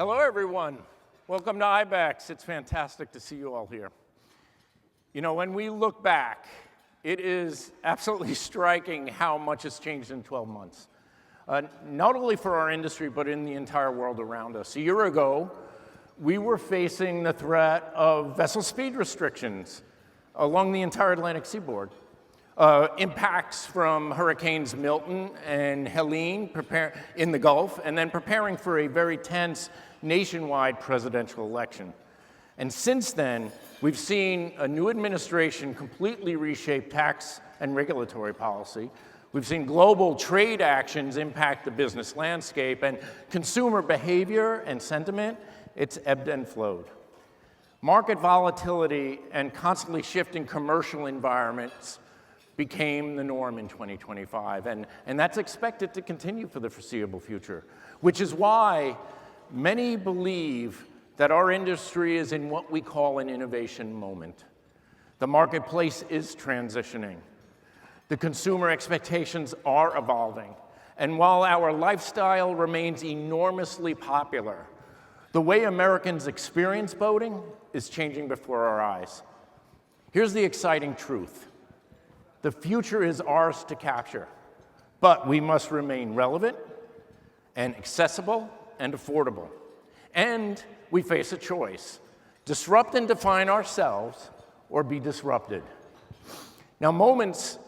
Hello, everyone. Welcome to IBEX. It's fantastic to see you all here. You know, when we look back, it is absolutely striking how much has changed in 12 months. Not only for our industry, but in the entire world around us. A year ago, we were facing the threat of vessel speed restrictions along the entire Atlantic seaboard. Impacts from Hurricanes Milton and Helene in the Gulf, and then preparing for a very tense nationwide presidential election. And since then, we've seen a new administration completely reshape tax and regulatory policy. We've seen global trade actions impact the business landscape, and consumer behavior and sentiment, it's ebbed and flowed. Market volatility and constantly shifting commercial environments became the norm in 2025, and that's expected to continue for the foreseeable future, which is why many believe that our industry is in what we call an innovation moment. The marketplace is transitioning. The consumer expectations are evolving. And while our lifestyle remains enormously popular, the way Americans experience boating is changing before our eyes. Here's the exciting truth. The future is ours to capture, but we must remain relevant and accessible and affordable. And we face a choice: disrupt and define ourselves, or be disrupted. Now, moments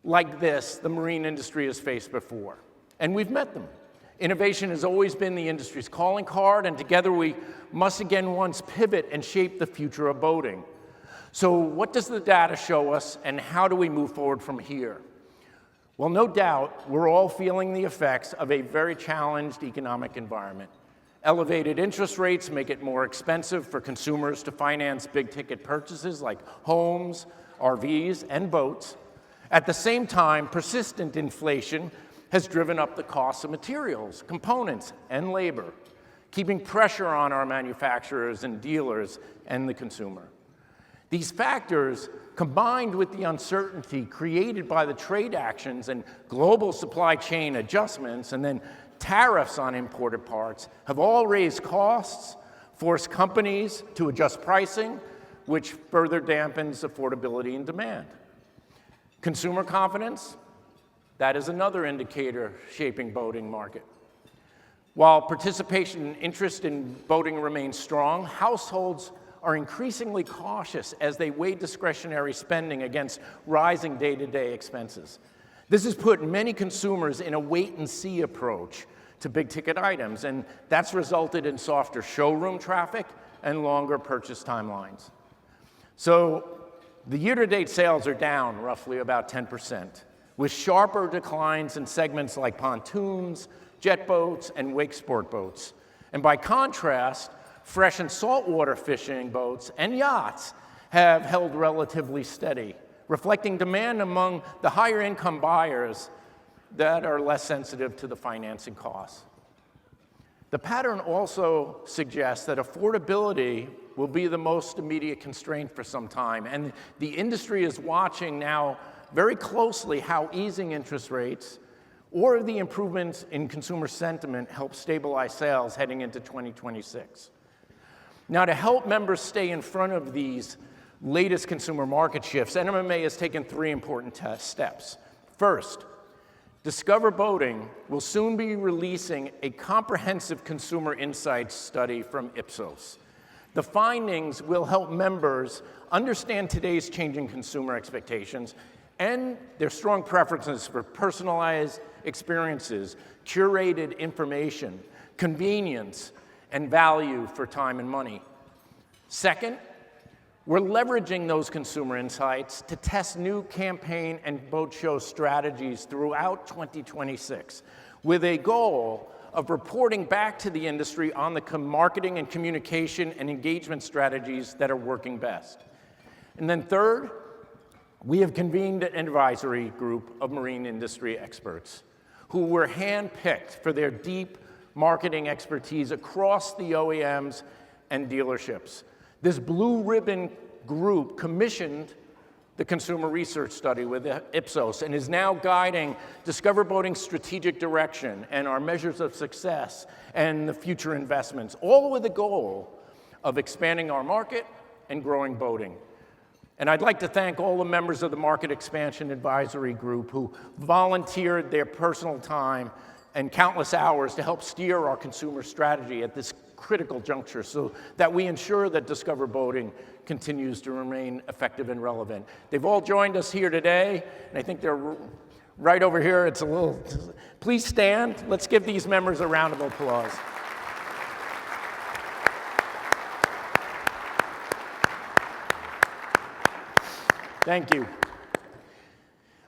like this, the marine industry has faced before, and we've met them. Innovation has always been the industry's calling card, and together we must again once pivot and shape the future of boating. So what does the data show us, and how do we move forward from here? Well, no doubt, we're all feeling the effects of a very challenged economic environment. Elevated interest rates make it more expensive for consumers to finance big-ticket purchases like homes, RVs, and boats. At the same time, persistent inflation has driven up the costs of materials, components, and labor, keeping pressure on our manufacturers and dealers and the consumer. These factors, combined with the uncertainty created by the trade actions and global supply chain adjustments, and then tariffs on imported parts, have all raised costs, forced companies to adjust pricing, which further dampens affordability and demand. Consumer confidence, that is another indicator shaping boating market. While participation and interest in boating remains strong, households are increasingly cautious as they weigh discretionary spending against rising day-to-day expenses. This has put many consumers in a wait-and-see approach to big-ticket items, and that's resulted in softer showroom traffic and longer purchase timelines. So the year-to-date sales are down roughly about 10%, with sharper declines in segments like pontoons, jet boats, and wake sport boats. And by contrast, fresh and saltwater fishing boats and yachts have held relatively steady, reflecting demand among the higher income buyers that are less sensitive to the financing costs. The pattern also suggests that affordability will be the most immediate constraint for some time, and the industry is watching now very closely how easing interest rates or the improvements in consumer sentiment help stabilize sales heading into 2026. Now, to help members stay in front of these latest consumer market shifts, NMMA has taken 3 important steps. First, Discover Boating will soon be releasing a comprehensive consumer insights study from Ipsos. The findings will help members understand today's changing consumer expectations and their strong preferences for personalized experiences, curated information, convenience, and value for time and money. Second, we're leveraging those consumer insights to test new campaign and boat show strategies throughout 2026, with a goal of reporting back to the industry on the marketing and communication and engagement strategies that are working best. And then third, we have convened an advisory group of marine industry experts who were handpicked for their deep marketing expertise across the OEMs and dealerships. This blue ribbon group commissioned the consumer research study with Ipsos, and is now guiding Discover Boating's strategic direction and our measures of success and the future investments, all with the goal of expanding our market and growing boating. And I'd like to thank all the members of the Market Expansion Advisory Group who volunteered their personal time and countless hours to help steer our consumer strategy at this critical juncture so that we ensure that Discover Boating continues to remain effective and relevant. They've all joined us here today, and I think they're right over here. It's a little, please stand. Let's give these members a round of applause. Thank you.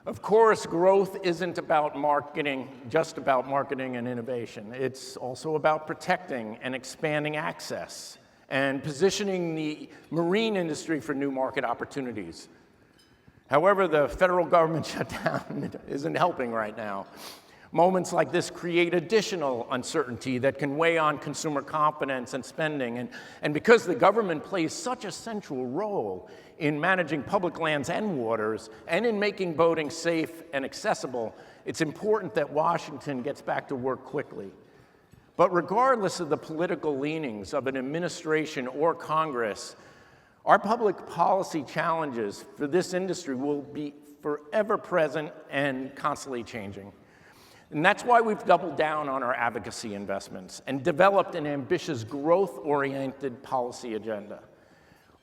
Of course, growth isn't about marketing, just about marketing and innovation. It's also about protecting and expanding access and positioning the marine industry for new market opportunities. However, the federal government shutdown isn't helping right now. Moments like this create additional uncertainty that can weigh on consumer confidence and spending. And because the government plays such a central role in managing public lands and waters and in making boating safe and accessible, it's important that Washington gets back to work quickly. But regardless of the political leanings of an administration or Congress, our public policy challenges for this industry will be forever present and constantly changing. And that's why we've doubled down on our advocacy investments and developed an ambitious growth-oriented policy agenda.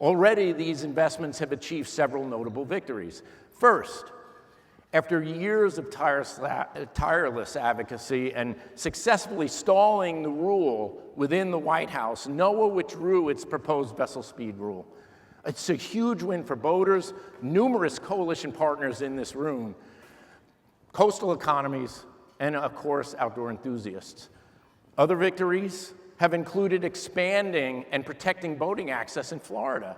Already, these investments have achieved several notable victories. First, after years of tireless advocacy and successfully stalling the rule within the White House, NOAA withdrew its proposed vessel speed rule. It's a huge win for boaters, numerous coalition partners in this room, coastal economies, and of course, outdoor enthusiasts. Other victories have included expanding and protecting boating access in Florida,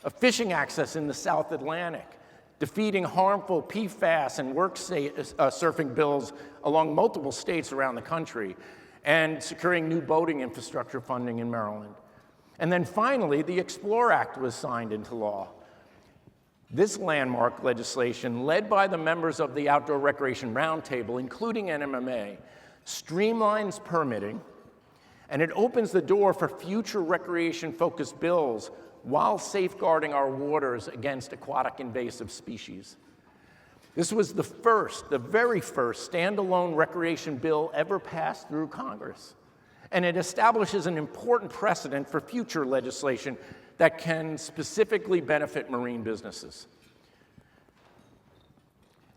a fishing access in the South Atlantic, defeating harmful PFAS and work surfing bills along multiple states around the country, and securing new boating infrastructure funding in Maryland. And then finally, the Explore Act was signed into law. This landmark legislation, led by the members of the Outdoor Recreation Roundtable, including NMMA, streamlines permitting, and it opens the door for future recreation-focused bills while safeguarding our waters against aquatic invasive species. This was the very first standalone recreation bill ever passed through Congress, and it establishes an important precedent for future legislation that can specifically benefit marine businesses.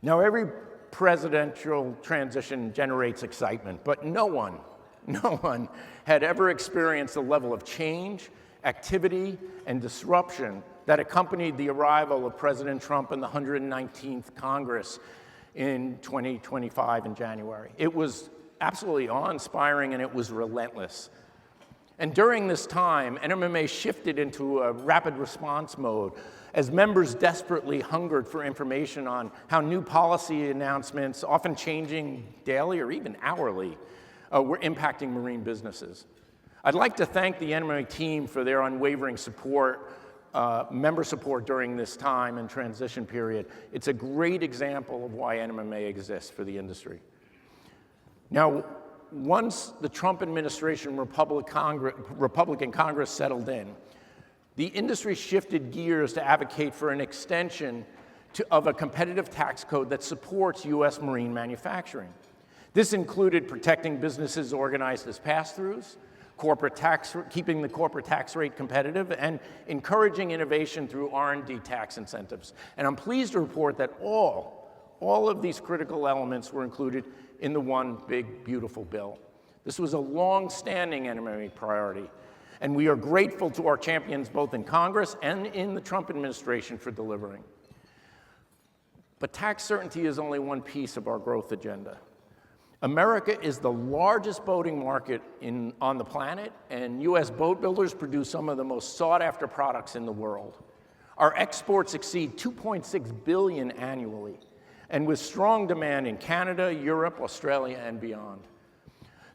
Now, every presidential transition generates excitement, but no one had ever experienced the level of change, activity, and disruption that accompanied the arrival of President Trump in the 119th Congress in 2025 in January. It was absolutely awe-inspiring, and it was relentless. And during this time, NMMA shifted into a rapid response mode as members desperately hungered for information on how new policy announcements, often changing daily or even hourly, were impacting marine businesses. I'd like to thank the NMMA team for their unwavering support, member support during this time and transition period. It's a great example of why NMMA exists for the industry. Now, once the Trump administration Republican Congress settled in, the industry shifted gears to advocate for an extension of a competitive tax code that supports U.S. marine manufacturing. This included protecting businesses organized as pass-throughs, keeping the corporate tax rate competitive, and encouraging innovation through R&D tax incentives. And I'm pleased to report that all of these critical elements were included in the one big, beautiful bill. This was a long-standing NMMA priority, and we are grateful to our champions both in Congress and in the Trump administration for delivering. But tax certainty is only one piece of our growth agenda. America is the largest boating market on the planet, and U.S. boat builders produce some of the most sought-after products in the world. Our exports exceed $2.6 billion annually, and with strong demand in Canada, Europe, Australia, and beyond.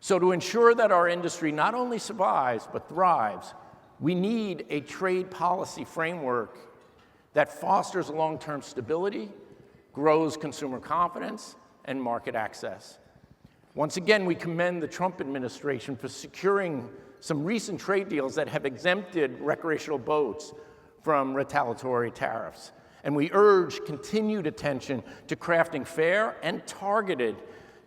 So to ensure that our industry not only survives, but thrives, we need a trade policy framework that fosters long-term stability, grows consumer confidence, and market access. Once again, we commend the Trump administration for securing some recent trade deals that have exempted recreational boats from retaliatory tariffs. And we urge continued attention to crafting fair and targeted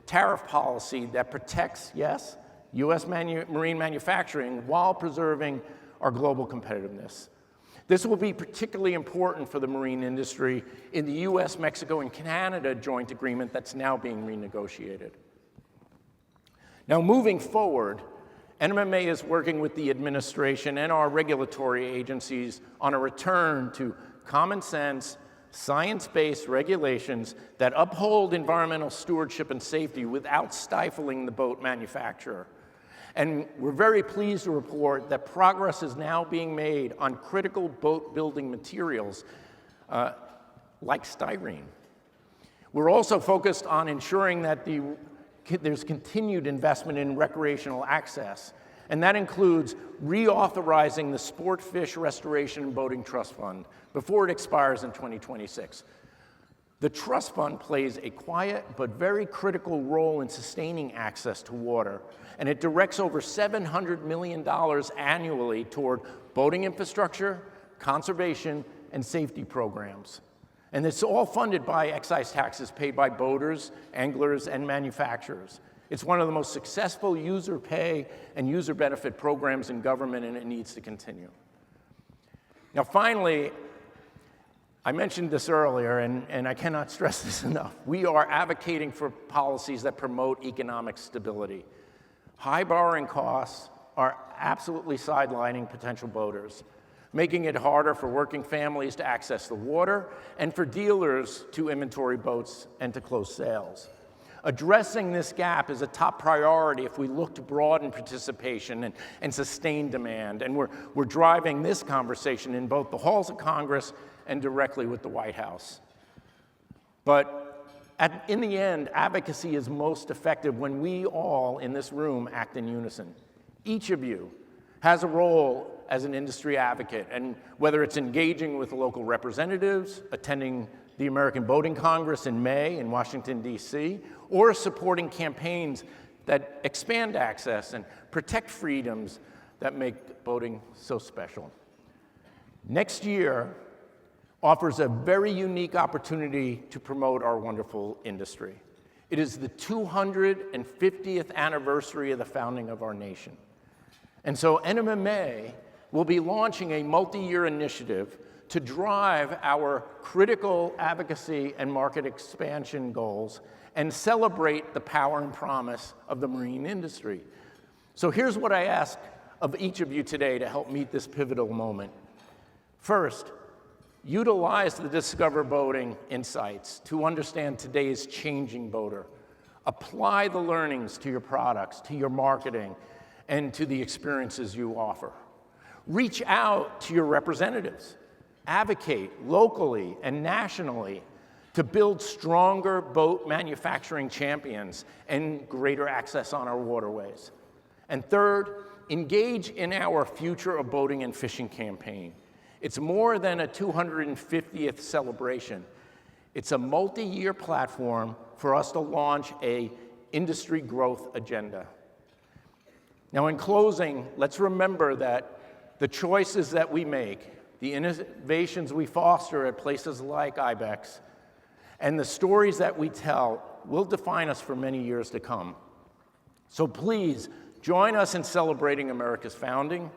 tariff policy that protects, yes, U.S. marine manufacturing while preserving our global competitiveness. This will be particularly important for the marine industry in the U.S., Mexico, and Canada joint agreement that's now being renegotiated. Now, moving forward, NMMA is working with the administration and our regulatory agencies on a return to common sense, science-based regulations that uphold environmental stewardship and safety without stifling the boat manufacturer. And we're very pleased to report that progress is now being made on critical boat building materials like styrene. We're also focused on ensuring that there's continued investment in recreational access, and that includes reauthorizing the Sport Fish Restoration and Boating Trust Fund before it expires in 2026. The trust fund plays a quiet but very critical role in sustaining access to water, and it directs over $700 million annually toward boating infrastructure, conservation, and safety programs. And it's all funded by excise taxes paid by boaters, anglers, and manufacturers. It's one of the most successful user pay and user benefit programs in government, and it needs to continue. Now, finally, I mentioned this earlier, and I cannot stress this enough. We are advocating for policies that promote economic stability. High borrowing costs are absolutely sidelining potential boaters, making it harder for working families to access the water and for dealers to inventory boats and to close sales. Addressing this gap is a top priority if we look to broaden participation and sustain demand, and we're driving this conversation in both the halls of Congress and directly with the White House. But in the end, advocacy is most effective when we all in this room act in unison. Each of you has a role as an industry advocate, and whether it's engaging with local representatives, attending the American Boating Congress in May in Washington, D.C., or supporting campaigns that expand access and protect freedoms that make boating so special. Next year offers a very unique opportunity to promote our wonderful industry. It is the 250th anniversary of the founding of our nation. And so NMMA will be launching a multi-year initiative to drive our critical advocacy and market expansion goals and celebrate the power and promise of the marine industry. So here's what I ask of each of you today to help meet this pivotal moment. First, utilize the Discover Boating insights to understand today's changing boater. Apply the learnings to your products, to your marketing, and to the experiences you offer. Reach out to your representatives. Advocate locally and nationally to build stronger boat manufacturing champions and greater access on our waterways. And third, engage in our Future of Boating and Fishing campaign. It's more than a 250th celebration. It's a multi-year platform for us to launch an industry growth agenda. Now, in closing, let's remember that the choices that we make, the innovations we foster at places like IBEX, and the stories that we tell will define us for many years to come. So please join us in celebrating America's founding,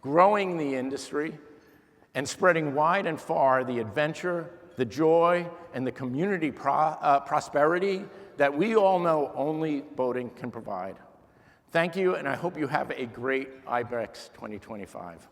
growing the industry, and spreading wide and far the adventure, the joy, and the community prosperity that we all know only boating can provide. Thank you, and I hope you have a great IBEX 2025.